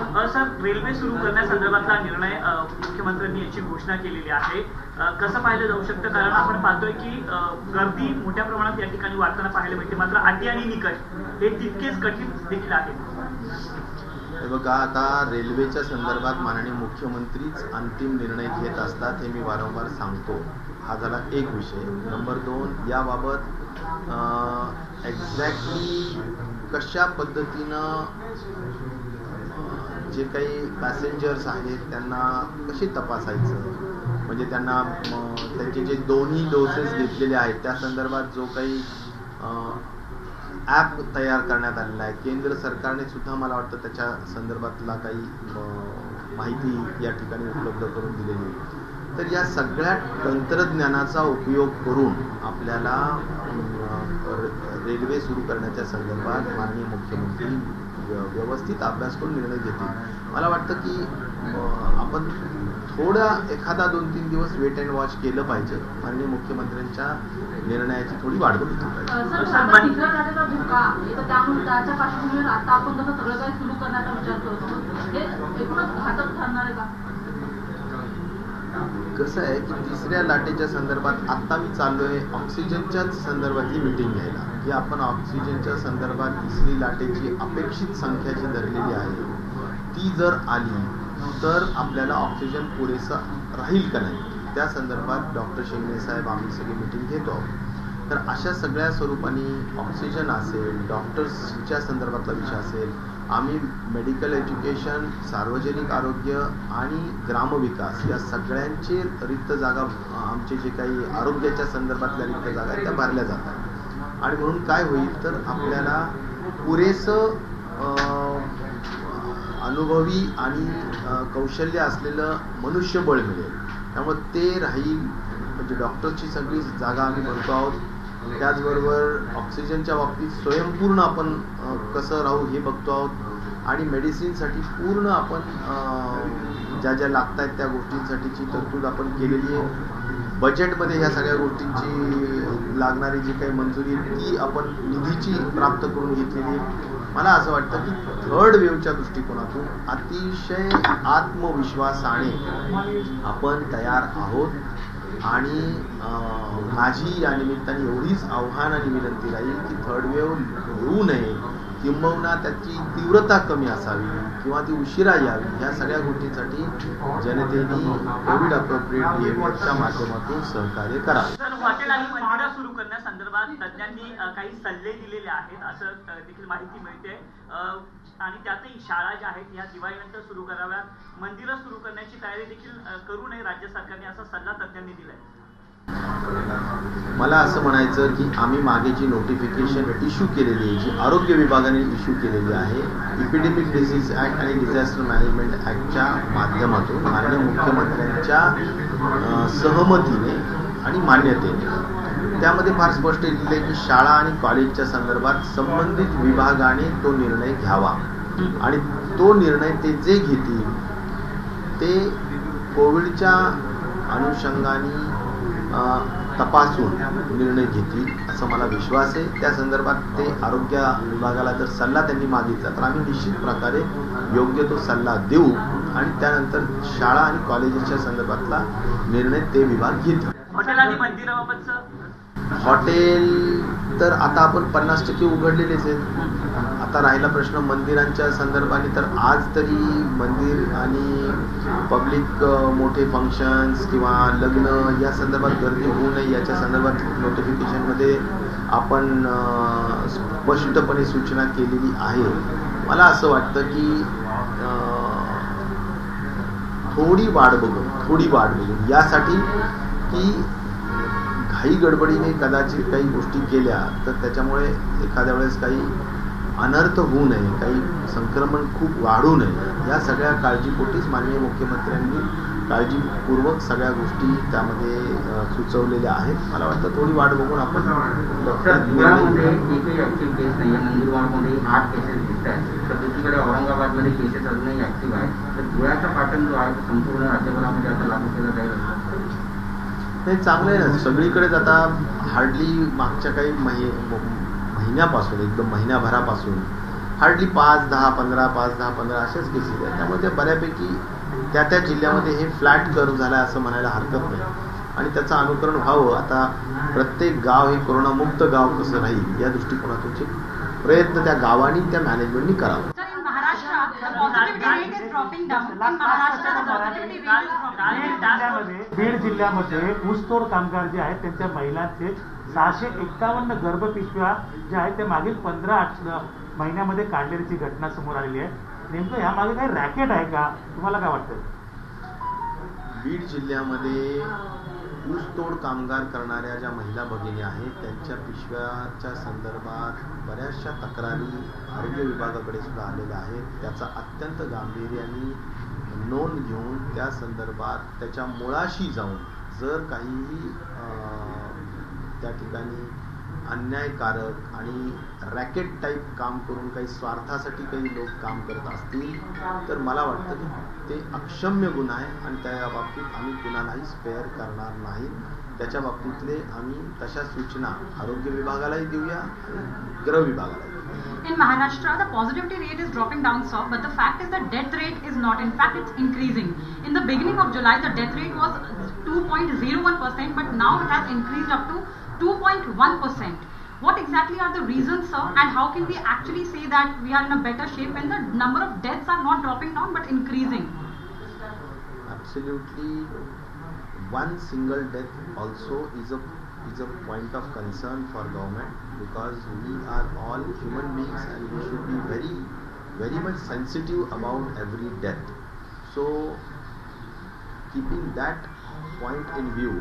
Sir, railway सुरू करण्यासंदर्भातला निर्णय मुख्यमंत्र्यांनी याची घोषणा केलेली आहे. कसं पाहिलं जाऊ शकतं? कारण आपण पाहतोय की गर्दी मोठ्या प्रमाणात या ठिकाणी वाढताना पाहायला मिळते, मात्र अटी आणि निकष हे तितकेच कठीण देखील आहेत. बघा, आता रेल्वेच्या संदर्भात माननीय मुख्यमंत्रीच अंतिम निर्णय घेत असतात, हे मी वारंवार सांगतो. हा झाला एक विषय. नंबर 2, याबाबत एक्झॅक्टली कशा पद्धतीनं जे काही पॅसेंजर्स आहेत त्यांना कशी तपासायचं, म्हणजे त्यांना त्यांचे जे दोन्ही डोसेस घेतलेले आहेत त्या संदर्भात जो काही ॲप तयार करण्यात आलेला आहे, केंद्र सरकारने सुद्धा मला वाटतं त्याच्या संदर्भातला काही माहिती या ठिकाणी उपलब्ध करून दिलेली आहे. तर या सगळ्या तंत्रज्ञानाचा उपयोग करून आपल्याला रेल्वे सुरू करण्याच्या संदर्भात माननीय मुख्यमंत्री व्यवस्थित अभ्यास करून निर्णय घेतील. मला वाटतं की आपण थोडा एखादा 2-3 दिवस वेट अँड वॉच केलं पाहिजे. माननीय मुख्यमंत्र्यांच्या निर्णयाची थोडी वाट बघितली पाहिजे. कसं आहे की तिसऱ्या लाटेच्या संदर्भात आत्ता मी चाललोय ऑक्सिजनच्याच संदर्भातली मीटिंग घ्यायला, की आपण ऑक्सिजनच्या संदर्भात तिसरी लाटेची अपेक्षित संख्या जी धरलेली आहे ती जर आली तर आपल्याला ऑक्सिजन पुरेसा राहील का नाही, त्या संदर्भात डॉक्टर शिंदे साहेब आम्ही सगळी मीटिंग घेतो आहोत. तर अशा सगळ्या स्वरूपाने ऑक्सिजन असेल, डॉक्टर्सच्या संदर्भातला विषय असेल, आम्ही मेडिकल एज्युकेशन, सार्वजनिक आरोग्य आणि ग्रामविकास या सगळ्यांचे रिक्त जागा, आमचे जे काही आरोग्याच्या संदर्भातल्या रिक्त जागा आहेत त्या भरल्या जातात. आणि म्हणून काय होईल तर आपल्याला पुरेसं अनुभवी आणि कौशल्य असलेलं मनुष्यबळ मिळेल. त्यामुळे ते राहील, म्हणजे डॉक्टरची सगळी जागा आम्ही भरतो आहोत. त्याचबरोबर ऑक्सिजनच्या बाबतीत स्वयंपूर्ण आपण कसं राहू हे बघतो आहोत. आणि मेडिसिनसाठी पूर्ण आपण ज्या ज्या लागत आहेत त्या गोष्टींसाठीची तरतूद आपण केलेली आहे. बजेटमध्ये ह्या सगळ्या गोष्टींची लागणारी जी काही मंजुरी ती आपण निधीची प्राप्त करून घेतलेली आहे. मला असं वाटतं की थर्ड वेव्हच्या दृष्टिकोनातून अतिशय आत्मविश्वासाने आपण तयार आहोत. आणि माझी या निमित्ताने एवढीच आव्हान आणि विनंती राहील की थर्ड वेव्ह येऊ नये, किंबहुना त्याची तीव्रता कमी असावी किंवा ती उशिरा यावी, ह्या सगळ्या गोष्टींसाठी जनतेने कोविड अप्रोप्रिएट बिहेवियरच्या माध्यमातून सहकार्य करावे. हॉटेल आणि मंदिरं सुरू करण्यासंदर्भात तज्ज्ञांनी काही सल्ले दिलेले आहेत असं देखील माहिती मिळते. आणि त्यातही शाळा ज्या आहेत ह्या दिवाळीनंतर सुरू कराव्यात, मंदिरं सुरू करण्याची तयारी देखील करू नये राज्य सरकारने, असा सल्ला तज्ज्ञांनी दिलाय. मला असं म्हणायचं की आम्ही मागे जी नोटिफिकेशन इश्यू केलेली आहे, जी आरोग्य विभागाने इश्यू केलेली आहे, इपिडेमिक डिसीज ॲक्ट आणि डिझास्टर मॅनेजमेंट ॲक्टच्या माध्यमातून माननीय मुख्यमंत्र्यांच्या सहमतीने आणि मान्यतेने त्यामध्ये फार स्पष्ट लिहिले की शाळा आणि कॉलेजच्या संदर्भात संबंधित विभागाने तो निर्णय घ्यावा. आणि तो निर्णय ते जे घेतील ते कोविडच्या अनुषंगाने तपासून योग्य घेतील असं मला विश्वास आहे. त्या संदर्भात ते आरोग्य विभागाला जर सल्ला त्यांनी मागितला तर आम्ही निश्चित प्रकारे योग्य तो सल्ला देऊ आणि त्यानंतर शाळा आणि कॉलेजेसच्या संदर्भातला निर्णय ते विभाग घेतील. हॉटेल आणि मंदिराबाबतचं हॉटेल तर आता आपण 50% उघडलेलेच आहेत. आता राहिला प्रश्न मंदिरांच्या संदर्भाने, तर आज तरी मंदिर आणि पब्लिक मोठे फंक्शन्स किंवा लग्न या संदर्भात गर्दी होऊ नये याच्या संदर्भात नोटिफिकेशनमध्ये आपण स्पष्टपणे सूचना केलेली आहे. मला असं वाटतं की थोडी वाढ बघून यासाठी की घाई गडबडीने कदाचित काही गोष्टी केल्या तर त्याच्यामुळे एखाद्या वेळेस काही अनर्थ होऊ नये, काही संक्रमण खूप वाढू नये, या सगळ्या काळजीपोटीच माननीय मुख्यमंत्र्यांनी काळजीपूर्वक सगळ्या गोष्टी त्यामध्ये सुचवलेल्या आहेत. मला वाटतं थोडी वाढ बघून आपण औरंगाबादमध्ये केसेस अजूनही ऍक्टिव्ह आहे, तर धुळ्याचा पॅटर्न जो आहे संपूर्ण राज्यभरामध्ये आता लागू केला जाईल. हे चांगलं आहे ना. सगळीकडेच आता हार्डली मागच्या काही महिन्यापासून एकदम महिन्याभरापासून हार्डली 5-10, 15, 5-10, 15 अशाच केसेस आहेत. त्यामुळे ते बऱ्यापैकी त्या जिल्ह्यामध्ये हे फ्लॅट कर्व झाला असं म्हणायला हरकत नाही आणि त्याचं अनुकरण व्हावं. आता प्रत्येक गाव हे कोरोनामुक्त गाव कसं राहील या दृष्टिकोनातूनचे प्रयत्न त्या गावांनी त्या मॅनेजमेंटनी करावं. बीड जिल्ह्यामध्ये ऊसतोड कामगार जे आहेत त्यांच्या महिलांचे 651 गर्भपिशव्या ज्या आहेत त्या मागील 15 महिन्यामध्ये काढल्याची घटना समोर आलेली आहे. नेमकं यामागे काही रॅकेट आहे का, तुम्हाला काय वाटतं? बीड जिल्ह्यामध्ये ऊसतोड कामगार करणाऱ्या ज्या महिला भगिनी आहेत त्यांच्या पिशव्याच्या संदर्भात बऱ्याचशा तक्रारी आरोग्य विभागाकडे सुद्धा आलेल्या आहेत. त्याचा अत्यंत गांभीर्याने नोंद घेऊन त्या संदर्भात त्याच्या मुळाशी जाऊन जर काहीही त्या ठिकाणी अन्यायकारक आणि रॅकेट टाईप काम करून काही स्वार्थासाठी काही लोक काम करत असतील तर मला वाटतं की ते अक्षम्य गुन्हा आहे आणि त्या बाबतीत आम्ही कुणालाही स्पेअर करणार नाही. त्याच्या बाबतीतले आम्ही तशा सूचना आरोग्य विभागालाही देऊया आणि गृह विभागालाही. In Maharashtra, the positivity rate is dropping down, sir, but the fact is the death rate is not. In fact, it's increasing. In the beginning of July, the death rate was 2.01%, but now it has increased up to 2.1%. What exactly are the reasons, sir, and how can we actually say that we are in a better shape when the number of deaths are not dropping down but increasing? Absolutely, one single death also is a point of concern for government, because we are all human beings and we should be very, very much sensitive about every death. So, keeping that point in view,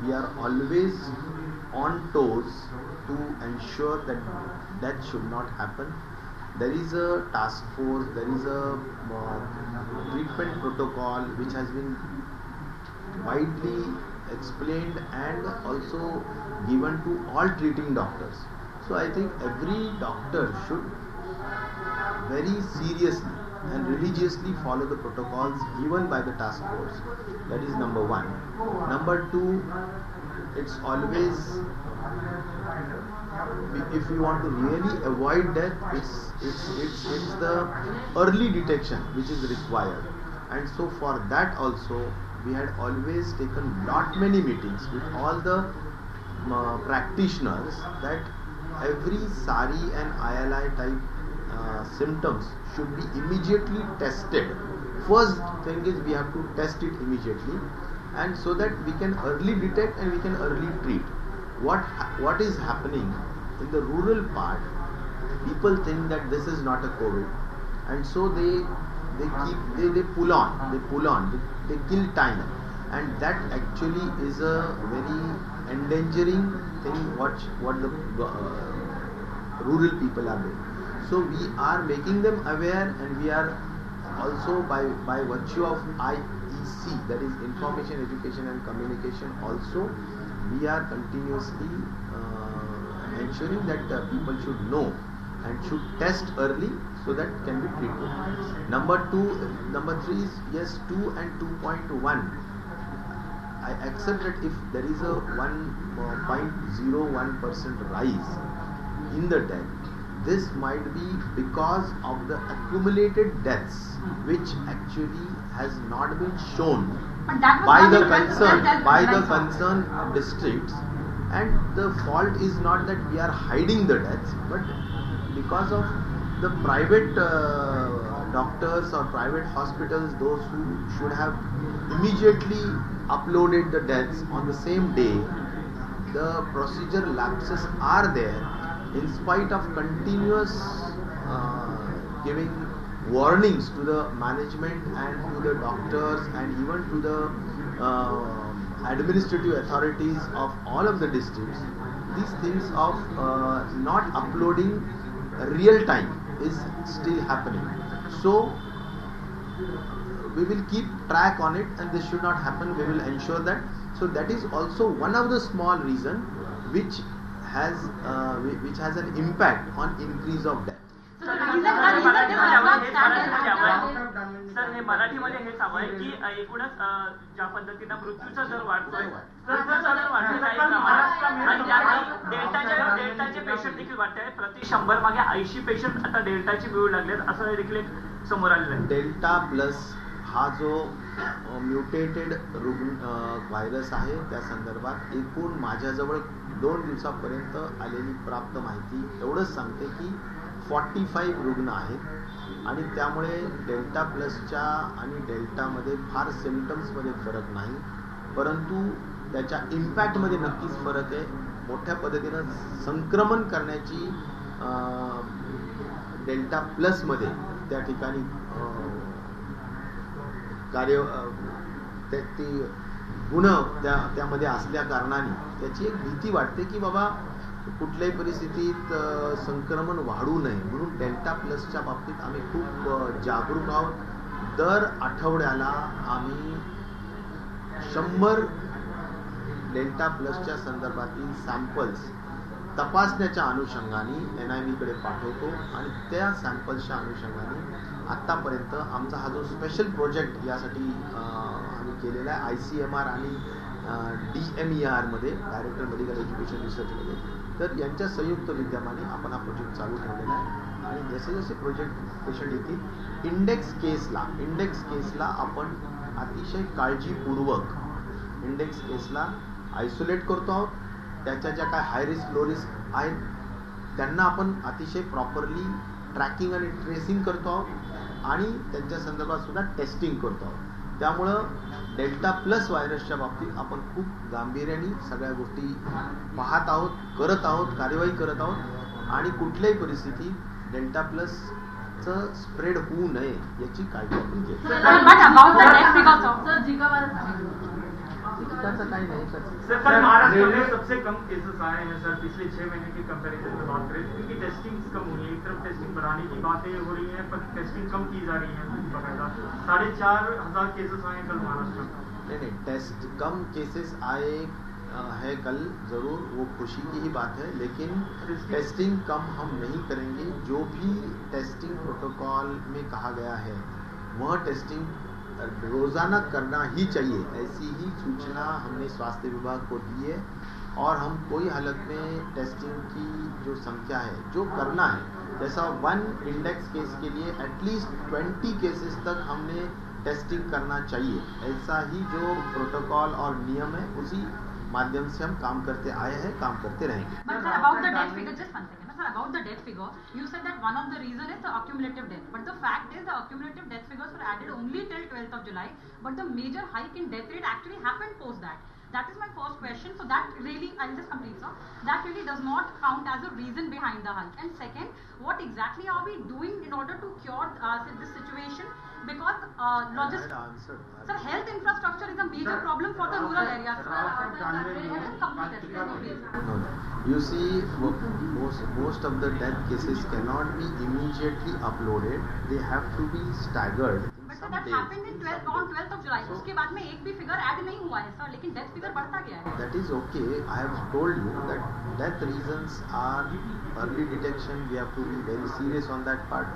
we are always on toes to ensure that death should not happen. There is a task force, there is a treatment protocol which has been widely explained and also given to all treating doctors. So I think every doctor should very seriously and religiously follow the protocols given by the task force. That is number one. Number two, it's always, if you want to really avoid death, it's the early detection which is required. And so for that also we had always taken many meetings with all the practitioners that every SARI and ILI type symptoms should be immediately tested. First thing is we have to test it immediately, and so that we can early detect and we can early treat. What is happening in the rural part, people think that this is not a COVID, and so they pull on, they kill time, and that actually is a very endangering thing what the rural people are doing. So we are making them aware, and we are also by virtue of IEC, that is Information, Education and Communication, also we are continuously ensuring that people should know and should test early so that can be treated. Number 3 is, yes, 2 and 2.1. I accept that if there is a 1.01% rise in the death, this might be because of the accumulated deaths which actually has not been shown by the concerned districts, and the fault is not that we are hiding the deaths, but because of the private doctors or private hospitals, those who should have immediately uploaded the deaths on the same day. The procedure lapses are there in spite of continuous giving warnings to the management and to the doctors and even to the administrative authorities of all of the districts. These things of not uploading real time is still happening. So we will keep track on it, and this should not happen. We will ensure that. So that is also one of the small reason which has an impact on increase of death. Sir हे मराठीमध्ये हेच हवं आहे की एकूणच ज्या पद्धतीनं मृत्यूचा दर वाढतोय मृत्यूचा दर वाढलेला आहे प्रमाणात आणि त्यात डेल्टाचे पेशंट देखील वाढत आहे. प्रति 100 मागे 80 पेशंट आता डेल्टाचे मिळू लागलेत असं देखील एक समोर आलेलं आहे. डेल्टा प्लस हा जो म्युटेटेड व्हायरस आहे त्या संदर्भात एकूण माझ्याजवळ 2 दिवसापर्यंत आलेली प्राप्त माहिती एवढंच सांगते की 45 रुग्ण आहेत आणि त्यामुळे डेल्टा प्लसच्या आणि डेल्टामध्ये फार सिम्पटम्समध्ये फरक नाही, परंतु त्याच्या इम्पॅक्टमध्ये नक्कीच फरक आहे. मोठ्या पद्धतीनं संक्रमण करण्याची डेल्टा प्लसमध्ये त्या ठिकाणी कार्य ती गुण त्यामध्ये असल्या कारणाने त्याची एक भीती वाटते की बाबा कुठल्याही परिस्थितीत संक्रमण वाढू नये, म्हणून डेल्टा प्लसच्या बाबतीत आम्ही खूप जागरूक आहोत. दर आठवड्याला आम्ही 100 डेल्टा प्लसच्या संदर्भातील सॅम्पल्स तपासण्याच्या अनुषंगाने NIV कडे पाठवतो आणि त्या सॅम्पल्सच्या अनुषंगाने आत्तापर्यंत आमचा हा जो स्पेशल प्रोजेक्ट यासाठी आम्ही केलेला आहे ICMR आणि DMER मध्ये डायरेक्टर मेडिकल एज्युकेशन रिसर्चमध्ये, तर यांच्या संयुक्त विद्यमाने आपण हा प्रोजेक्ट चालू ठेवलेला आहे आणि जसे जसे प्रोजेक्ट पेशंट येतील इंडेक्स केसला आपण अतिशय काळजीपूर्वक इंडेक्स केसला आयसोलेट करतो आहोत. त्याच्या ज्या काय हाय रिस्क लो रिस्क आहेत त्यांना आपण अतिशय प्रॉपरली ट्रॅकिंग आणि ट्रेसिंग करतो आहोत आणि त्यांच्या संदर्भात सुद्धा टेस्टिंग करतो आहोत. त्यामुळं डेल्टा प्लस व्हायरसच्या बाबतीत आपण खूप गांभीर्याने सगळ्या गोष्टी पाहत आहोत, करत आहोत, कार्यवाही करत आहोत आणि कुठल्याही परिस्थितीत डेल्टा प्लसचं स्प्रेड होऊ नये याची काळजी आपण घेतो. त्याचं काही नाही सर, महाराष्ट्र में सबसे कम केसेस आए हैं सर पिछले 6 महीने की कंपैरिजन में बात करें क्योंकि टेस्टिंग कम हुई है. एक तरफ टेस्टिंग बढ़ाने की बातें हो रही हैं पर टेस्टिंग कम की जा रही है. बकायदा 4,500 केसेस आए कल महाराष्ट्र में. नहीं टेस्ट कम केसेस आए है कल, जरूर वो खुशी की ही बात है, लेकिन टेस्टिंग कम हम नहीं करेंगे. जो भी टेस्टिंग प्रोटोकॉल में कहा गया है वह टेस्टिंग रोजाना करना ही चाहिए, ऐसी ही सूचना हमने स्वास्थ्य विभाग को दी है और हम कोई हालत में टेस्टिंग की जो संख्या है जो करना है, जैसा 1 इंडेक्स केस के लिए एटलीस्ट 20 केसेस तक हमने टेस्टिंग करना चाहिए, ऐसा ही जो प्रोटोकॉल और नियम है उसी माध्यम से हम काम करते आए हैं, काम करते रहेंगे. But sir, about the death figure, just one second. Sir, about the death figure, you said that one of the reason is the accumulative death. But the fact is the accumulative death figures were added only till 12th of July. But the major hike in death rate actually happened post that. That is my first question. So that really, I'll just complete, sir. That really does not count as a reason behind the hike. And second, what exactly are we doing in order to cure this situation? Because logistics, sir, health infrastructure is a major problem for the rural areas. No. You see, most of the death cases cannot be immediately uploaded. They have to be staggered. But sir, that happened in 12th of July. उसके बाद में एक भी figure add नहीं हुआ है sir, लेकिन death figure बढ़ता गया है. That is okay. I have told you that death reasons are early detection. We have to be very serious on that part.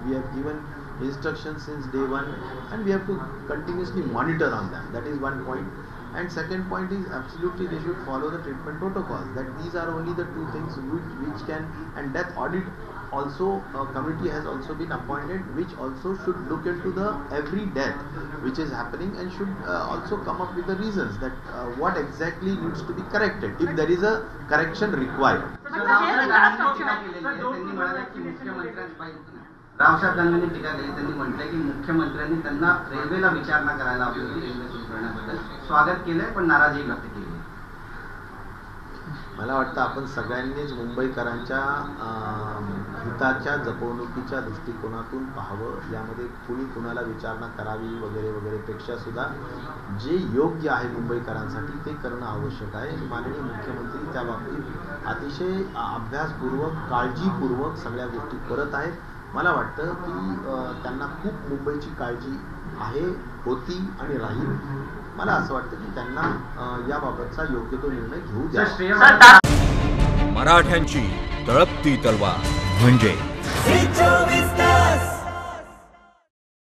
We have given instructions since day one and we have to continuously monitor on them. That is one point. And second point is absolutely they should follow the treatment protocols. That these are only the two things which can, and death audit also committee has also been appointed which also should look into the every death which is happening and should also come up with the reasons that what exactly needs to be corrected if there is a correction required. Raosaheb दानवेंनी टीका केली. त्यांनी म्हटलंय की मुख्यमंत्र्यांनी त्यांना रेल्वेला विचारणा करायला हवी होती रेल्वे सुरू करण्याबद्दल. स्वागत केलंय पण नाराजी व्यक्त केली. मला वाटतं आपण सगळ्यांनीच मुंबईकरांच्या हिताच्या जपवणुकीच्या दृष्टिकोनातून पाहावं. यामध्ये कुणी कुणाला विचारणा करावी वगैरे वगैरे पेक्षा सुद्धा जे योग्य आहे मुंबईकरांसाठी ते करणं आवश्यक आहे. माननीय मुख्यमंत्री त्या बाबतीत अतिशय अभ्यासपूर्वक काळजीपूर्वक सगळ्या गोष्टी करत आहेत. मला वाटतं की त्यांना खूप मुंबईची काळजी आहे, होती आणि राहील. मला असं वाटतं की त्यांना याबाबतचा योग्य तो निर्णय घेऊ द्या. मराठ्यांची तळपती तलवार म्हणजे